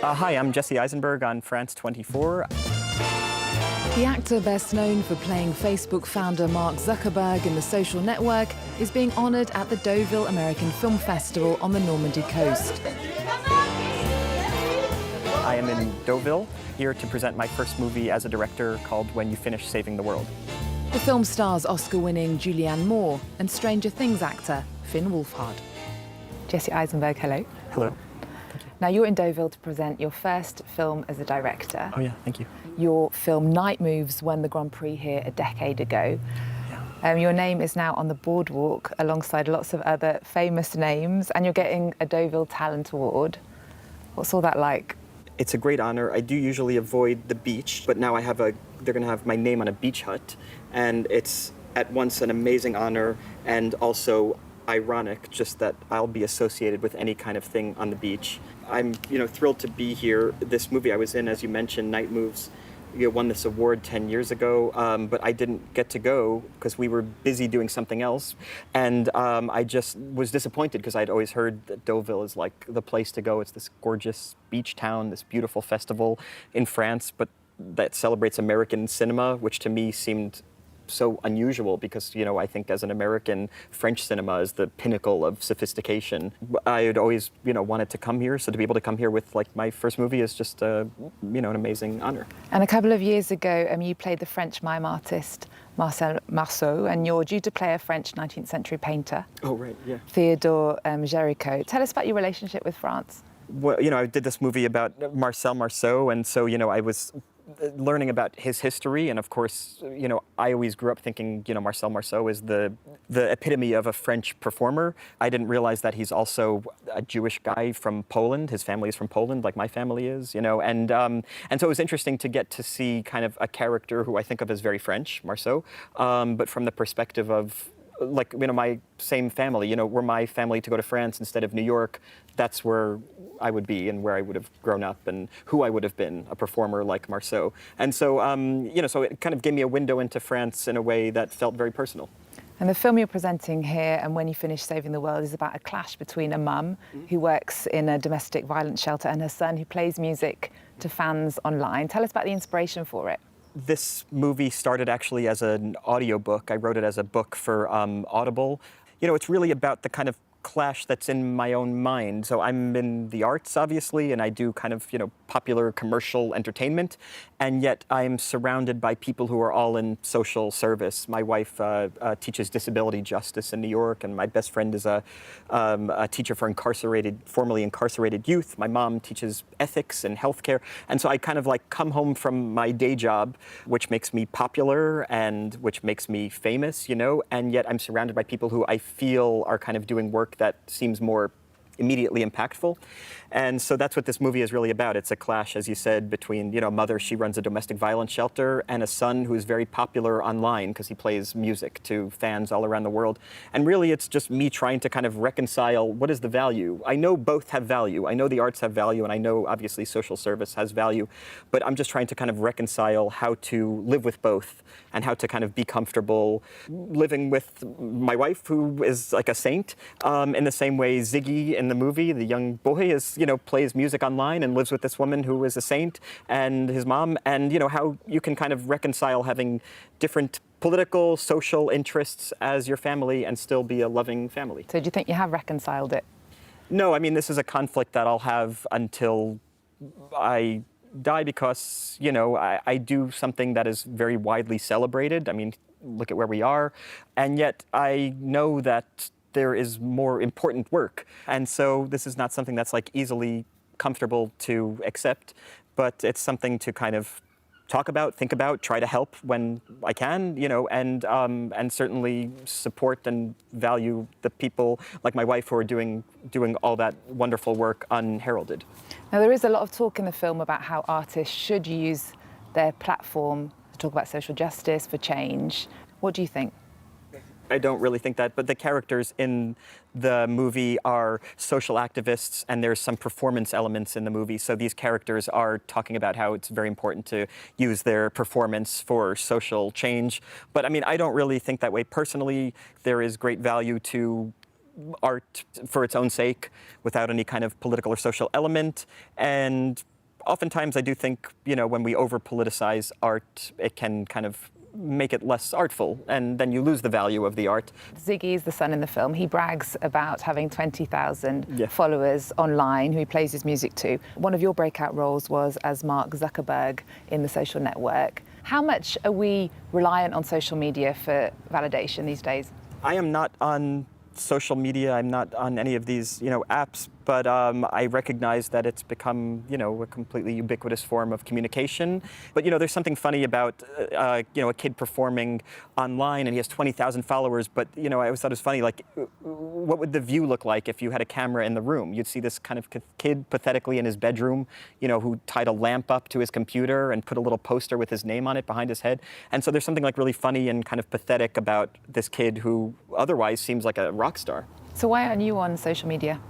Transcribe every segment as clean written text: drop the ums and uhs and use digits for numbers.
Hi, I'm Jesse Eisenberg on France 24. The actor best known for playing Facebook founder Mark Zuckerberg in The Social Network is being honoured at the Deauville American Film Festival on the Normandy coast. I am in Deauville, here to present my first movie as a director called When You Finish Saving the World. The film stars Oscar-winning Julianne Moore and Stranger Things actor Finn Wolfhard. Jesse Eisenberg, hello. Hello. Now, you're in Deauville to present your first film as a director. Oh yeah, thank you. Your film Night Moves won the Grand Prix here a decade ago. Yeah. Your name is now on the boardwalk alongside lots of other famous names, and you're getting a Deauville Talent Award. What's all that like? It's a great honor. I do usually avoid the beach, but now they're going to have my name on a beach hut, and it's at once an amazing honor and also ironic, just that I'll be associated with any kind of thing on the beach. I'm, thrilled to be here. This movie I was in, as you mentioned, Night Moves, won this award 10 years ago, but I didn't get to go because we were busy doing something else. And I just was disappointed because I'd always heard that Deauville is like the place to go. It's this gorgeous beach town, this beautiful festival in France, but that celebrates American cinema, which to me seemed so unusual because, I think as an American, French cinema is the pinnacle of sophistication. I had always, wanted to come here, so to be able to come here with my first movie is just, an amazing honor. And a couple of years ago, you played the French mime artist Marceau, and you're due to play a French 19th century painter. Oh, right, yeah. Theodore Géricault. Tell us about your relationship with France. Well, I did this movie about Marcel, and so, I was learning about his history, and of course, I always grew up thinking, Marceau is the epitome of a French performer. I didn't realize that he's also a Jewish guy from Poland. His family is from Poland, like my family is, and so it was interesting to get to see kind of a character who I think of as very French, Marceau, but from the perspective of my same family, were my family to go to France instead of New York, that's where I would be and where I would have grown up and who I would have been, a performer like Marceau. And so, so it kind of gave me a window into France in a way that felt very personal. And the film you're presenting here, and When You Finish Saving the World, is about a clash between a mum who works in a domestic violence shelter and her son who plays music to fans online. Tell us about the inspiration for it. This movie started actually as an audiobook. I wrote it as a book for Audible. It's really about the kind of clash that's in my own mind. So I'm in the arts, obviously, and I do kind of, popular commercial entertainment, and yet I'm surrounded by people who are all in social service. My wife teaches disability justice in New York, and my best friend is a teacher for formerly incarcerated youth. My mom teaches ethics and healthcare, and so I kind of come home from my day job, which makes me popular and which makes me famous, and yet I'm surrounded by people who I feel are kind of doing work that seems more immediately impactful. And so that's what this movie is really about. It's a clash, as you said, between, a mother, she runs a domestic violence shelter, and a son who is very popular online because he plays music to fans all around the world. And really, it's just me trying to kind of reconcile what is the value. I know both have value. I know the arts have value, and I know, obviously, social service has value. But I'm just trying to kind of reconcile how to live with both and how to kind of be comfortable living with my wife, who is like a saint, in the same way Ziggy in the movie, the young boy, is plays music online and lives with this woman who is a saint, and his mom, and how you can kind of reconcile having different political, social interests as your family and still be a loving family. So do you think you have reconciled it? No, I mean, this is a conflict that I'll have until I die because, I do something that is very widely celebrated. I mean, look at where we are. And yet I know that there is more important work. And so this is not something that's easily comfortable to accept, but it's something to kind of talk about, think about, try to help when I can, and certainly support and value the people like my wife who are doing all that wonderful work unheralded. Now, there is a lot of talk in the film about how artists should use their platform to talk about social justice, for change. What do you think? I don't really think that, but the characters in the movie are social activists, and there's some performance elements in the movie. So these characters are talking about how it's very important to use their performance for social change. But I mean, I don't really think that way personally. There is great value to art for its own sake, without any kind of political or social element. And oftentimes I do think, when we over-politicize art, it can kind of make it less artful, and then you lose the value of the art. Ziggy is the son in the film. He brags about having 20,000 Yeah. followers online who he plays his music to. One of your breakout roles was as Mark Zuckerberg in The Social Network. How much are we reliant on social media for validation these days? I am not on social media. I'm not on any of these, apps, but I recognize that it's become, a completely ubiquitous form of communication. But, there's something funny about, a kid performing online and he has 20,000 followers. But, I always thought it was funny, like, what would the view look like if you had a camera in the room? You'd see this kind of kid pathetically in his bedroom, who tied a lamp up to his computer and put a little poster with his name on it behind his head. And so there's something like really funny and kind of pathetic about this kid who otherwise seems like a rock star. So why aren't you on social media?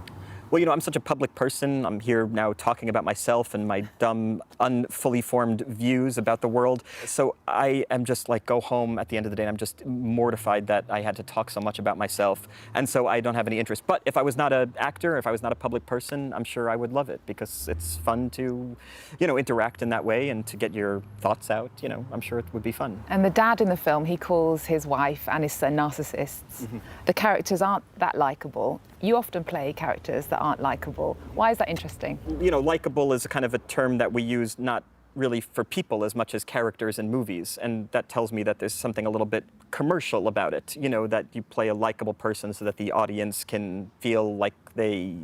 Well, I'm such a public person. I'm here now talking about myself and my dumb, unfully formed views about the world. So I am just like, go home at the end of the day, and I'm just mortified that I had to talk so much about myself. And so I don't have any interest. But if I was not an actor, if I was not a public person, I'm sure I would love it, because it's fun to, interact in that way and to get your thoughts out. I'm sure it would be fun. And the dad in the film, he calls his wife and his son narcissists. Mm-hmm. The characters aren't that likable. You often play characters that aren't likable. Why is that interesting? Likable is a kind of a term that we use not really for people as much as characters in movies. And that tells me that there's something a little bit commercial about it, that you play a likable person so that the audience can feel like they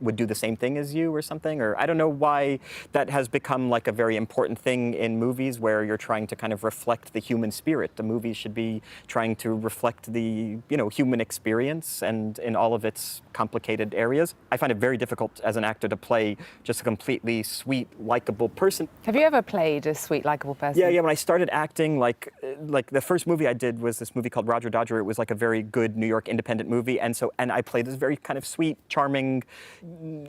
would do the same thing as you or something. Or I don't know why that has become like a very important thing in movies, where you're trying to kind of reflect the human spirit. The movie should be trying to reflect the, human experience, and in all of its complicated areas. I find it very difficult as an actor to play just a completely sweet, likable person. Have you ever played a sweet, likable person? Yeah. When I started acting, like the first movie I did was this movie called Roger Dodger. It was like a very good New York independent movie. And I played this very kind of sweet, charming,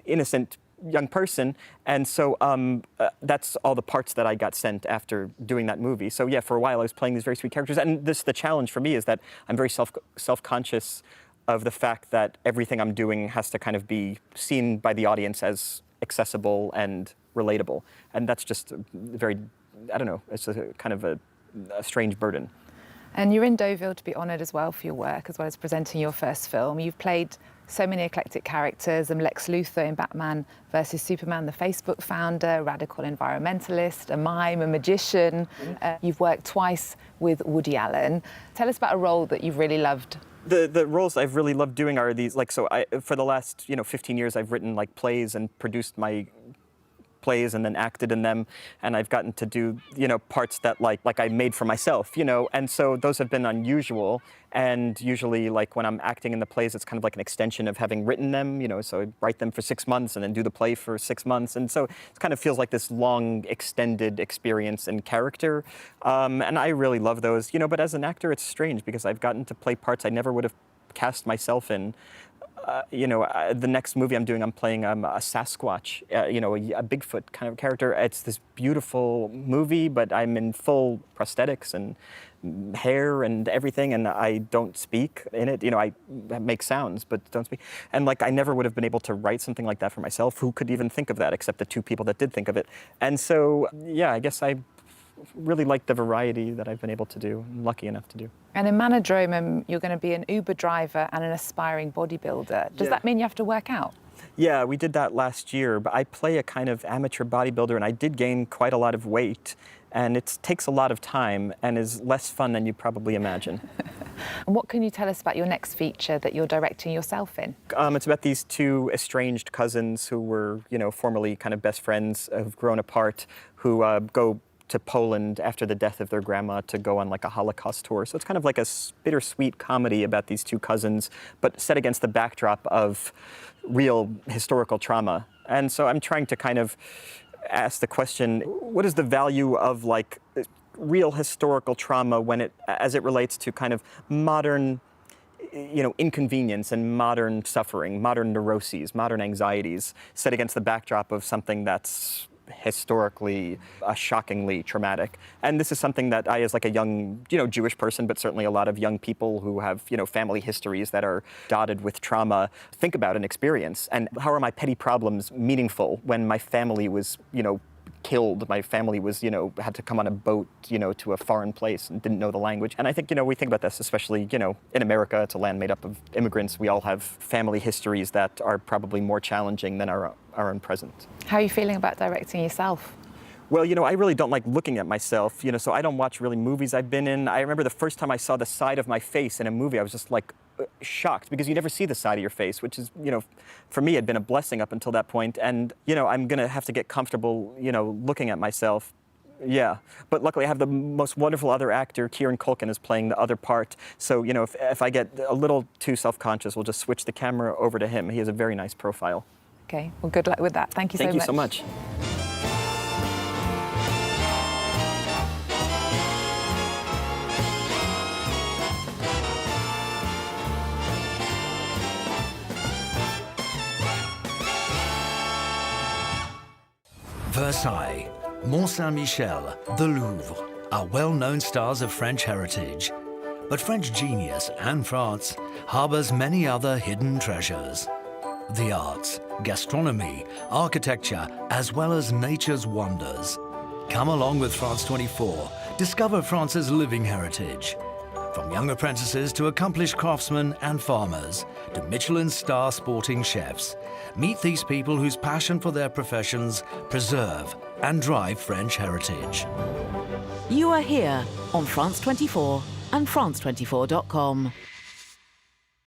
innocent young person, and so that's all the parts that I got sent after doing that movie. So yeah, for a while I was playing these very sweet characters, and the challenge for me is that I'm very self-conscious of the fact that everything I'm doing has to kind of be seen by the audience as accessible and relatable, and that's just very, I don't know, it's a kind of a strange burden. And you're in Deauville to be honoured as well for your work, as well as presenting your first film. You've played so many eclectic characters, Lex Luthor in Batman vs Superman, the Facebook founder, radical environmentalist, a mime, a magician. You've worked twice with Woody Allen. Tell us about a role that you've really loved. The roles I've really loved doing are these, for the last 15 years I've written plays and produced my plays and then acted in them, and I've gotten to do parts that like I made for myself, and so those have been unusual. And usually, when I'm acting in the plays, it's kind of like an extension of having written them, so I write them for 6 months and then do the play for 6 months, and so it kind of feels like this long extended experience in character, and I really love those, but as an actor it's strange because I've gotten to play parts I never would have cast myself in. The next movie I'm doing, I'm playing a Sasquatch, a Bigfoot kind of character. It's this beautiful movie, but I'm in full prosthetics and hair and everything, and I don't speak in it. I make sounds, but don't speak. And I never would have been able to write something like that for myself. Who could even think of that except the two people that did think of it? And so, yeah, I guess I really like the variety that I've been able to do, I'm lucky enough to do. And in Manodrome, you're going to be an Uber driver and an aspiring bodybuilder. Does that mean you have to work out? Yeah, we did that last year, but I play a kind of amateur bodybuilder, and I did gain quite a lot of weight, and it takes a lot of time and is less fun than you probably imagine. And what can you tell us about your next feature that you're directing yourself in? It's about these two estranged cousins who were, formerly kind of best friends, have grown apart, who go to Poland after the death of their grandma to go on a Holocaust tour. So it's kind of like a bittersweet comedy about these two cousins, but set against the backdrop of real historical trauma. And so I'm trying to kind of ask the question, what is the value of real historical trauma as it relates to kind of modern inconvenience and modern suffering, modern neuroses, modern anxieties, set against the backdrop of something that's historically, shockingly traumatic. And this is something that I, as like a young, Jewish person, but certainly a lot of young people who have, family histories that are dotted with trauma, think about and experience. And how are my petty problems meaningful when my family was, killed? My family was, had to come on a boat, to a foreign place and didn't know the language. And I think, we think about this, especially, in America. It's a land made up of immigrants. We all have family histories that are probably more challenging than our own present. How are you feeling about directing yourself? Well, I really don't like looking at myself, so I don't watch really movies I've been in. I remember the first time I saw the side of my face in a movie, I was just like shocked, because you never see the side of your face, which is, for me had been a blessing up until that point. And, I'm gonna have to get comfortable, looking at myself. Yeah, but luckily I have the most wonderful other actor. Kieran Culkin is playing the other part. So, if I get a little too self-conscious, we'll just switch the camera over to him. He has a very nice profile. Okay, well, good luck with that. Thank you so much. Thank you so much. Versailles, Mont Saint-Michel, the Louvre are well-known stars of French heritage. But French genius and France harbors many other hidden treasures. The arts, gastronomy, architecture, as well as nature's wonders. Come along with France 24, discover France's living heritage. From young apprentices to accomplished craftsmen and farmers, to Michelin star sporting chefs, meet these people whose passion for their professions preserve and drive French heritage. You are here on France 24 and France24.com.